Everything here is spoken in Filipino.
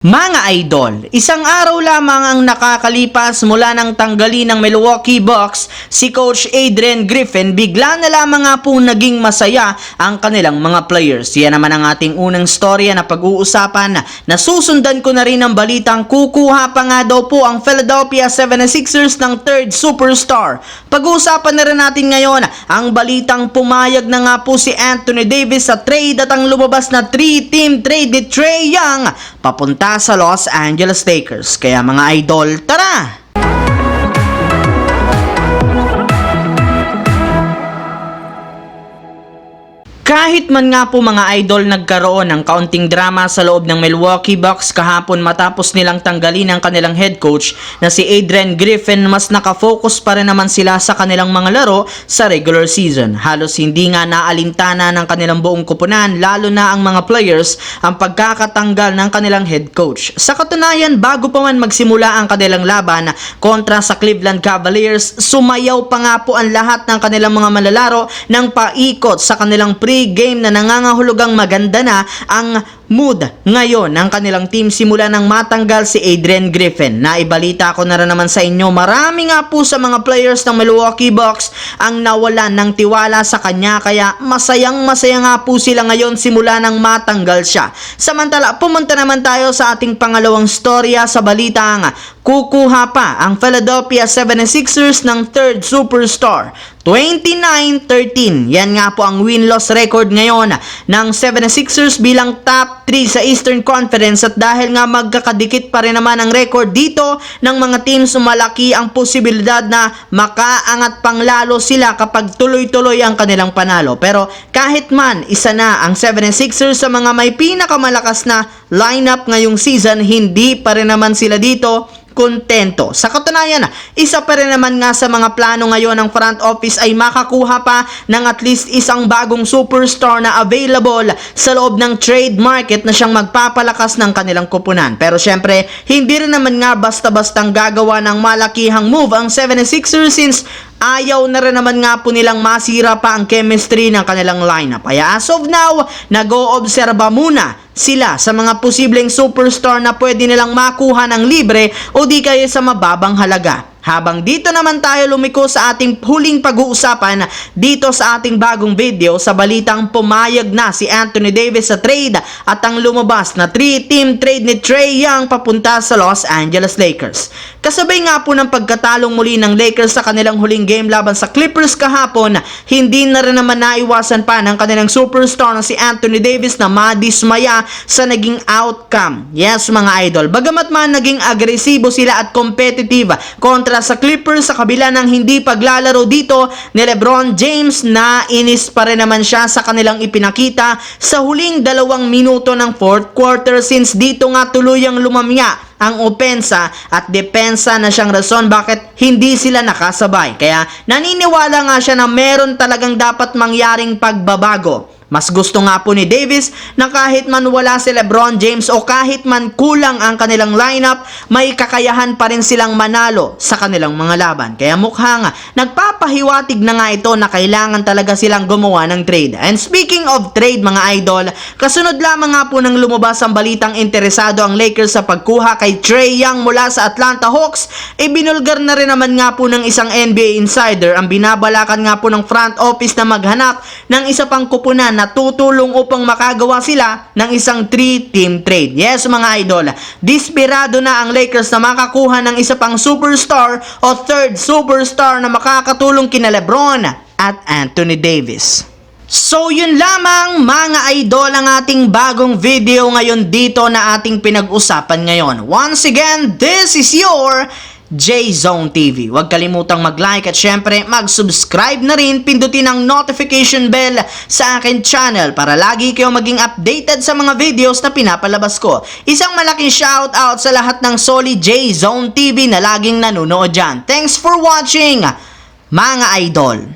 Mga idol, isang araw lamang ang nakakalipas mula nang tanggalin ng Milwaukee Bucks si Coach Adrian Griffin, bigla na lamang nga po naging masaya ang kanilang mga players. Yan naman ang ating unang storya na pag-uusapan. Nasusundan ko na rin ang balitang kukuha pa nga daw po ang Philadelphia 76ers ng third superstar. Pag-uusapan na rin natin ngayon ang balitang pumayag na nga po si Anthony Davis sa trade at ang lumabas na 3-team trade ni Trae Young papunta sa Los Angeles Lakers. Kaya mga idol, tara! Kahit man nga po mga idol nagkaroon ng kaunting drama sa loob ng Milwaukee Bucks kahapon matapos nilang tanggalin ang kanilang head coach na si Adrian Griffin, mas nakafocus pa rin naman sila sa kanilang mga laro sa regular season. Halos hindi nga naalintana ng kanilang buong koponan, lalo na ang mga players, ang pagkakatanggal ng kanilang head coach. Sa katunayan, bago pa man magsimula ang kanilang laban kontra sa Cleveland Cavaliers, sumayaw pa nga po ang lahat ng kanilang mga malalaro ng paikot sa kanilang game na nangangahulugang maganda na ang mood ngayon ng kanilang team simula nang matanggal si Adrian Griffin. Naibalita ko na rin naman sa inyo, marami nga po sa mga players ng Milwaukee Bucks ang nawalan ng tiwala sa kanya, kaya masayang-masaya nga po sila ngayon simula nang matanggal siya. Samantala, pumunta naman tayo sa ating pangalawang storya sa balitang kukuha pa ang Philadelphia 76ers ng third superstar. 29-13. Yan nga po ang win-loss record ngayon ng 76ers bilang top 3 sa Eastern Conference, at dahil nga magkakadikit pa rin naman ang record dito ng mga teams, malaki ang posibilidad na makaangat pang lalo sila kapag tuloy-tuloy ang kanilang panalo. Pero kahit man isa na ang 76ers sa mga may pinakamalakas na lineup ngayong season, hindi pa rin naman sila dito kontento. Sa katunayan, isa pa rin naman nga sa mga plano ngayon ng front office ay makakuha pa ng at least isang bagong superstar na available sa loob ng trade market na siyang magpapalakas ng kanilang koponan. Pero syempre, hindi rin naman nga basta-bastang gagawa ng malakihang move ang 76ers since ayaw na rin naman nga po nilang masira pa ang chemistry ng kanilang lineup. Kaya as of now, nag-oobserba muna sila sa mga posibleng superstar na pwede nilang makuha ng libre o di kaya sa mababang halaga. Habang dito naman tayo lumiko sa ating huling pag-uusapan dito sa ating bagong video sa balitang pumayag na si Anthony Davis sa trade at ang lumabas na 3-team trade ni Trae Young papunta sa Los Angeles Lakers. Kasabay nga po ng pagkatalong muli ng Lakers sa kanilang huling game laban sa Clippers kahapon, hindi na rin naman naiwasan pa ng kanilang superstar na si Anthony Davis na madismaya sa naging outcome. Yes mga idol, bagamat man naging agresibo sila at competitive kontra sa Clippers sa kabila ng hindi paglalaro dito ni LeBron James, na inis pa rin naman siya sa kanilang ipinakita sa huling 2 minuto ng fourth quarter, since dito nga tuluyang lumamya ang opensa at depensa na siyang rason bakit hindi sila nakasabay. Kaya naniniwala nga siya na meron talagang dapat mangyaring pagbabago. Mas gusto nga po ni Davis na kahit man wala si LeBron James o kahit man kulang ang kanilang lineup, may kakayahan pa rin silang manalo sa kanilang mga laban. Kaya mukhang nagpapahiwatig na nga ito na kailangan talaga silang gumawa ng trade. And speaking of trade mga idol, kasunod lamang nga po nang lumabas ang balitang interesado ang Lakers sa pagkuha kay Trae Young mula sa Atlanta Hawks, binulgar na rin naman nga po ng isang NBA insider ang binabalakan nga po ng front office na maghanap ng isa pang kupunan na tutulong upang makagawa sila ng isang 3-team trade. Yes mga idol, desperado na ang Lakers na makakuha ng isa pang superstar o third superstar na makakatulong kina LeBron at Anthony Davis. So yun lamang mga idol ang ating bagong video ngayon dito na ating pinag-usapan ngayon. Once again, this is your J-Zone TV. Huwag kalimutang mag-like at syempre mag-subscribe na rin, pindutin ang notification bell sa akin channel para lagi kayo maging updated sa mga videos na pinapalabas ko. Isang malaking shoutout sa lahat ng solid J-Zone TV na laging nanonood dyan. Thanks for watching mga idol.